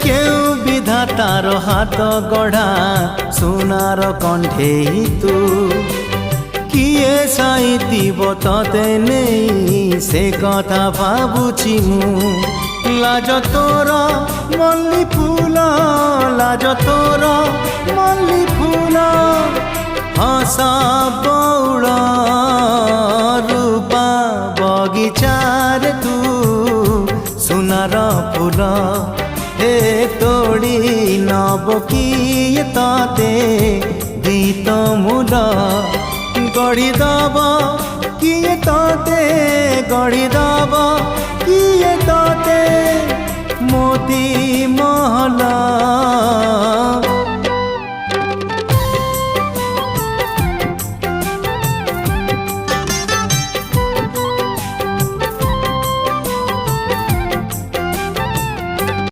কেউ বিধাতার হাত গড়া সোনার কণ্ঠেই তু কিয়ে সাইতিব ততে নেই সে কথা ভাবুছি মু লাজ তোর মল্লি ফুল লাজ তোর মল্লি ফুল হস বৌড় রূপা বগিচার তু সোনার ফুল হে তোড়ি নব কিয়ে ততে গীত মূল গড়ি দব কিয়ে ততে গড়ি দব কিয়ে ততে মোতি মহল